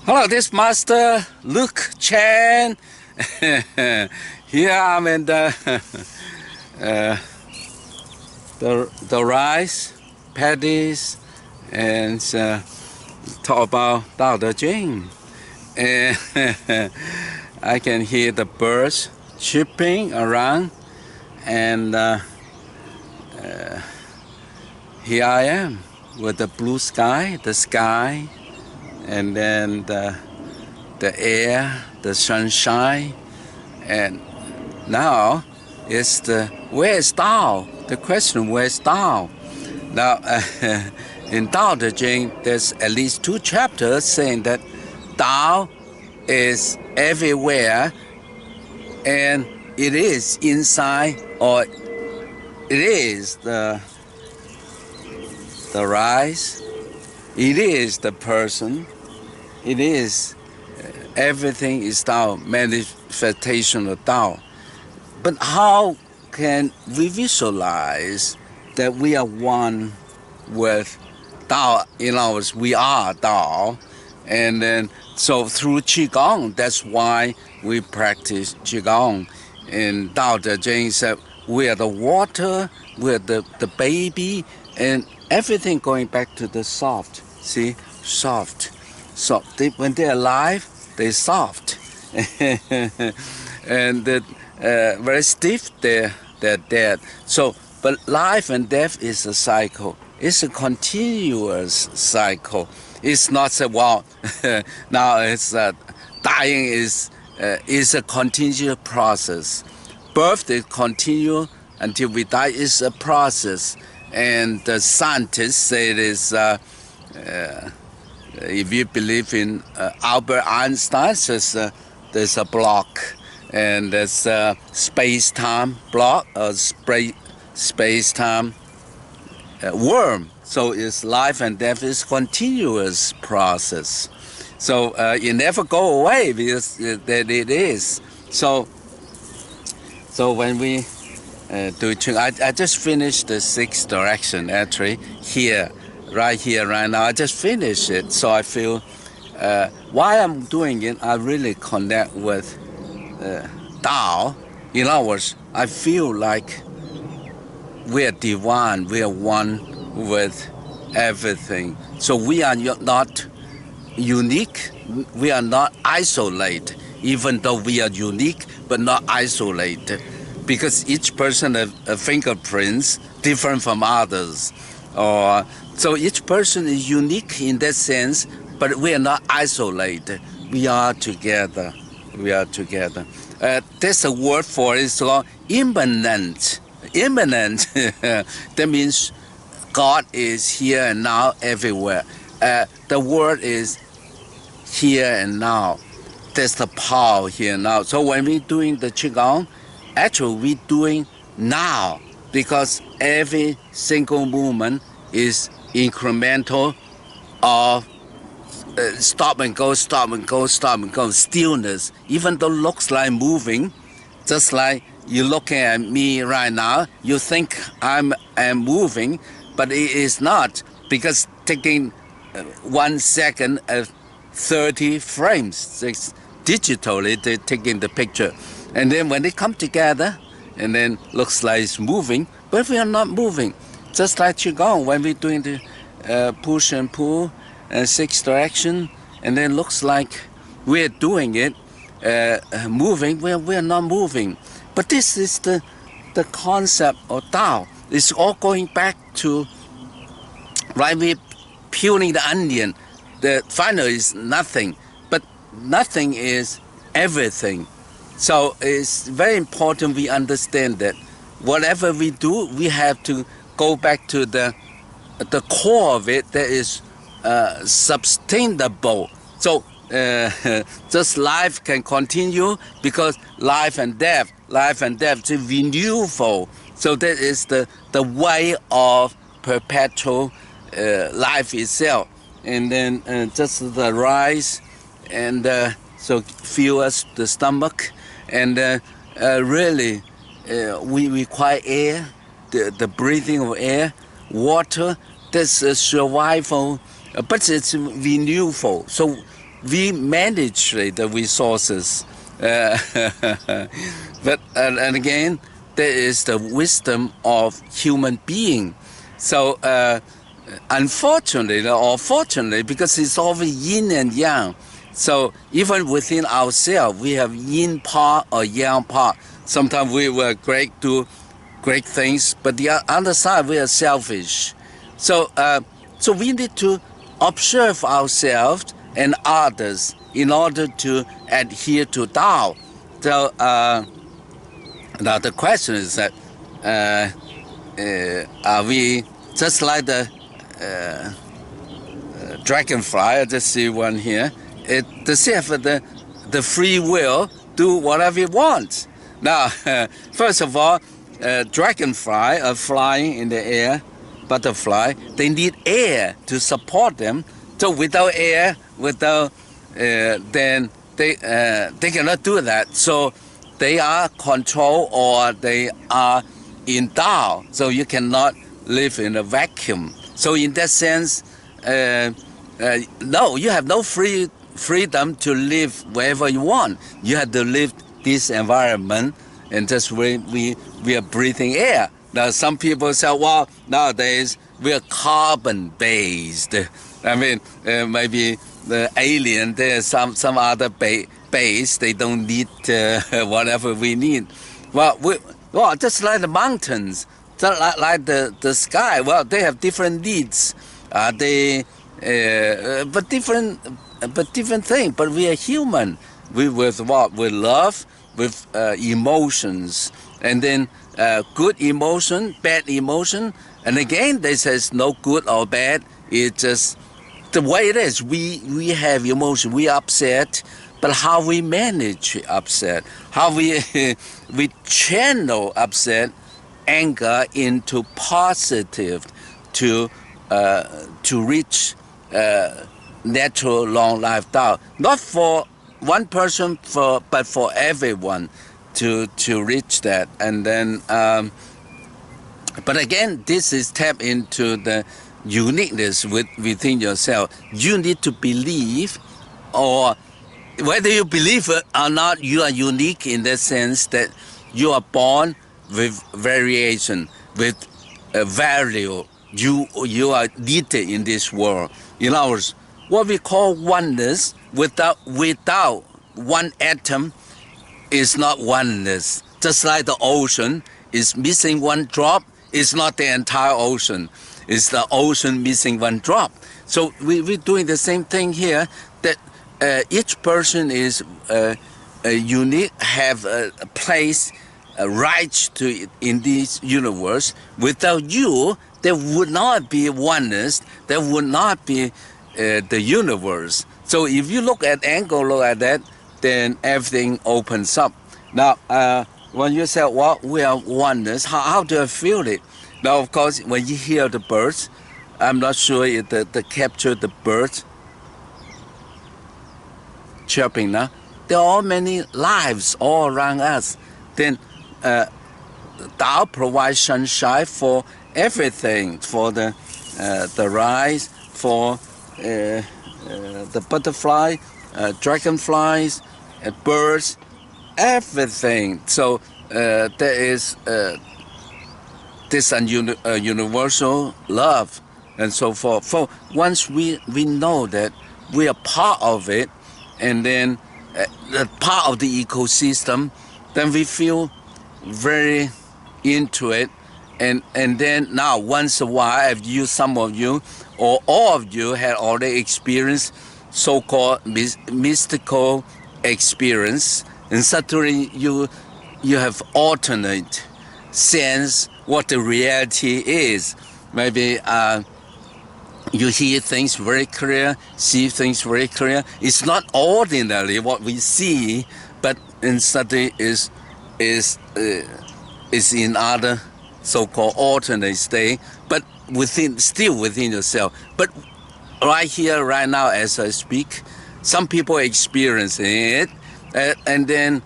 Hello, this is Master Luke Chan. Here I'm in uh, the rice paddies and talk about Dao De Jing. And I can hear the birds chirping around, and here I am with the blue sky, and then the air, the sunshine, and now it's where's Tao? The question, where's Tao? Now, in Tao Te Ching, there's at least 2 chapters saying that Tao is everywhere, and it is inside, or it is the rice, it is the person, it is everything is Tao, manifestation of Tao. But how can we visualize that we are one with Tao? In other words, we are Tao. And then, so through Qigong, that's why we practice Qigong. And Tao Te Ching said, we are the water, we are the baby, and everything going back to the soft. See, soft. So when they're alive, they're soft. And very stiff, they're dead. So, but life and death is a cycle. It's a continuous cycle. It's not say, well, now it's dying is a continuous process. Birth is continual until we die. Is a process, and the scientists say it is. If you believe in Albert Einstein, there's a block, and there's a space-time block, a space-time worm. So it's life and death is continuous process. So it never go away because that it is. So when we do Qigong, I just finished the 6th direction actually here. Right here, right now. I just finished it, so I feel while I'm doing it, I really connect with Tao. In other words, I feel like we are divine, we are one with everything. So we are not unique, we are not isolated, even though we are unique, but not isolated. Because each person has fingerprints different from others. Or so each person is unique in that sense, but we are not isolated. We are together. We are together. There's a word for it. It's called immanent. Immanent. That means God is here and now, everywhere. The word is here and now. There's the power here and now. So when we're doing the Qigong, actually we're doing now, because every single movement is incremental of stop and go, stop and go, stop and go, stillness. Even though it looks like moving, just like you're looking at me right now, you think I am moving, but it is not, because taking 1 second of 30 frames, it's digitally they're taking the picture. And then when they come together, and then looks like it's moving, but we are not moving. Just like Qigong, when we're doing the push and pull, 6th direction, and then looks like we're doing it, moving, we're not moving. But this is the concept of Tao. It's all going back to, right, we're peeling the onion. The final is nothing, but nothing is everything. So it's very important we understand that whatever we do, we have to go back to the core of it that is sustainable. So just life can continue, because life and death is renewal. So that is the way of perpetual life itself. And then just the rise, and so fuel us the stomach, and really we require air, the breathing of air, water. That's a survival, but it's renewal. So we manage the resources. But and again, there is the wisdom of human being. So unfortunately or fortunately, because it's always yin and yang. So even within ourselves, we have yin part or yang part. Sometimes we were do great things, but the other side we are selfish. So so we need to observe ourselves and others in order to adhere to Tao. So now the question is that are we just like the dragonfly? I just see one here. Does it have the free will do whatever it wants? Now, first of all, dragonfly are flying in the air, butterfly. They need air to support them. So without air, then they cannot do that. So they are controlled or they are in Tao. So you cannot live in a vacuum. So in that sense, no, you have no freedom to live wherever you want. You have to live this environment, and that's where we are breathing air. Now some people say, well, nowadays we are carbon based. I mean, maybe the alien, there's some other base. They don't need whatever we need. Well, just like the mountains, just like the sky. Well, they have different needs. But different thing. But we are human. We with what? With love, with emotions, and then good emotion, bad emotion, and again, they says no good or bad. It's just the way it is. We have emotion. We upset, but how we manage upset, how we channel upset, anger into positive, to reach natural long life Tao. Not for one person, but for everyone to reach that. And then, but again, this is tap into the uniqueness within yourself. You need to believe, or whether you believe it or not, you are unique in the sense that you are born with variation, with value. You are needed in this world. In other words, what we call oneness, without one atom is not oneness. Just like the ocean is missing one drop, it's not the entire ocean. It's the ocean missing one drop. So we're doing the same thing here, that each person is unique, have a place, a right to in this universe. Without you, there would not be oneness, there would not be the universe. So if you look at that, then everything opens up. Now, when you say, well, we are oneness, how do I feel it? Now, of course, when you hear the birds, I'm not sure if they capture the birds chirping now. There are many lives all around us. Then Tao provides sunshine for everything, for the rice, for the butterfly, dragonflies, birds, everything. So there is this universal love and so forth. So once we know that we are part of it, and then part of the ecosystem, then we feel very into it. And then now, once a while, some of you or all of you had already experienced so-called mystical experience, and suddenly you have alternate sense what the reality is. Maybe you hear things very clear, see things very clear. It's not ordinarily what we see, but instead is in other so-called alternate state, but still within yourself. But right here, right now, as I speak, some people experiencing it, and then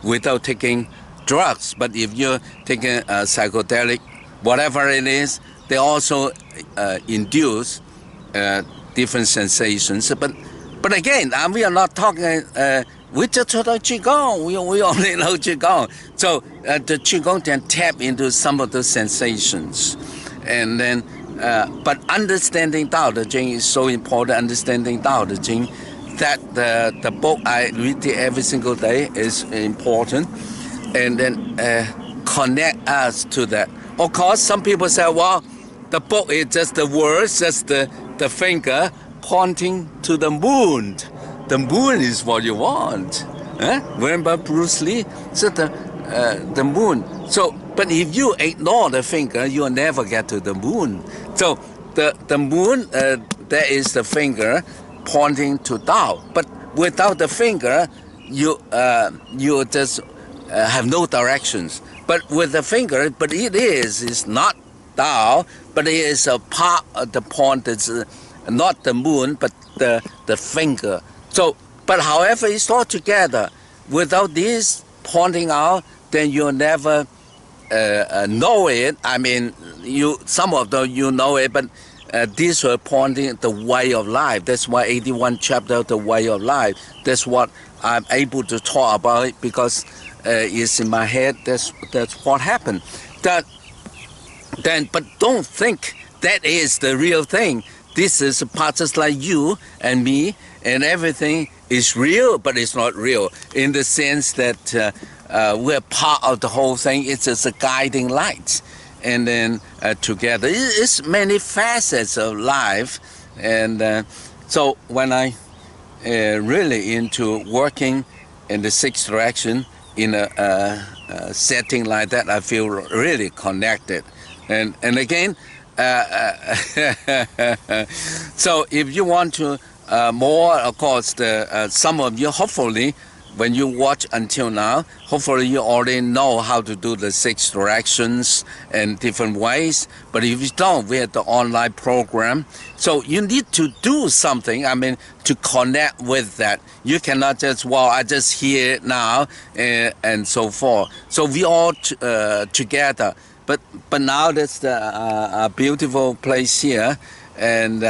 without taking drugs. But if you're taking a psychedelic, whatever it is, they also induce different sensations. But But again, we are not talking. We just talk qigong. We only know qigong. So the qigong can tap into some of the sensations, and then. But understanding Tao Te Ching is so important. Understanding Tao Te Ching, that the book I read every single day is important, and then connect us to that. Of course, some people say, well, the book is just the words, just the finger pointing to the moon. The moon is what you want. Remember Bruce Lee said the moon. So, but if you ignore the finger, you'll never get to the moon. So the moon, there is the finger pointing to Tao. But without the finger, you just have no directions. But with the finger, but it's not Tao, but it is a part of the point that's not the moon, but the finger. So, but however, it's all together. Without this pointing out, then you'll never know it. I mean, some of them you know it, but these were pointing the way of life. That's why 81 chapter of the way of life. That's what I'm able to talk about it, because it's in my head. That's what happened. But don't think that is the real thing. This is a part just like you and me, and everything is real, but it's not real in the sense that we're part of the whole thing. It's just a guiding light, and then together it's many facets of life. And so when I really into working in the sixth direction in a setting like that, I feel really connected. And again, so if you want to more, of course, some of you, hopefully, when you watch until now, hopefully you already know how to do the 6 directions and different ways. But if you don't, we have the online program. So you need to do something, I mean, to connect with that. You cannot just, well, I just hear it now and so forth. So we all together. But now that's a beautiful place here. And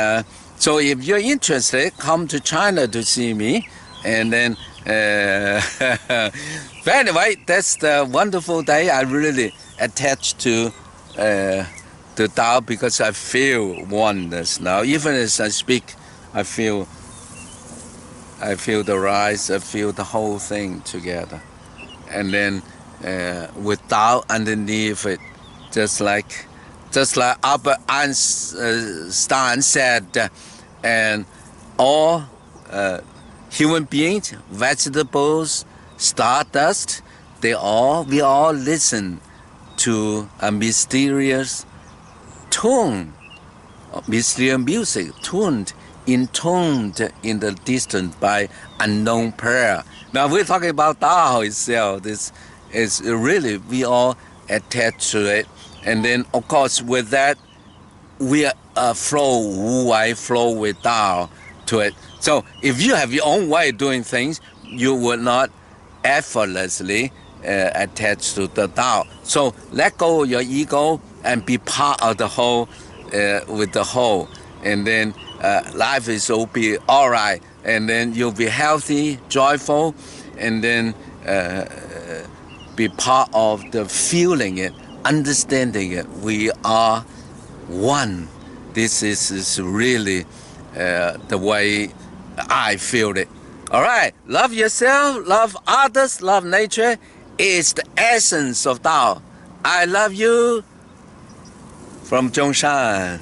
so if you're interested, come to China to see me. And then, but anyway, that's the wonderful day. I really attached to the Tao because I feel oneness now. Even as I speak, I feel the rise. I feel the whole thing together. And then with Tao underneath it, just like Albert Einstein said, and all human beings, vegetables, stardust, we all listen to a mysterious tune, mysterious music, intoned in the distance by unknown prayer. Now we're talking about Tao itself. This is really, we all attached to it. And then, of course, with that, we flow Wu Wei, flow with Tao to it. So if you have your own way of doing things, you will not effortlessly attach to the Tao. So let go of your ego and be part of the whole with the whole. And then life will be all right. And then you'll be healthy, joyful, and then be part of the feeling it, understanding it. We are one. This is really the way I feel it. All right, love yourself, love others, love nature. It's the essence of Tao. I love you from Zhongshan.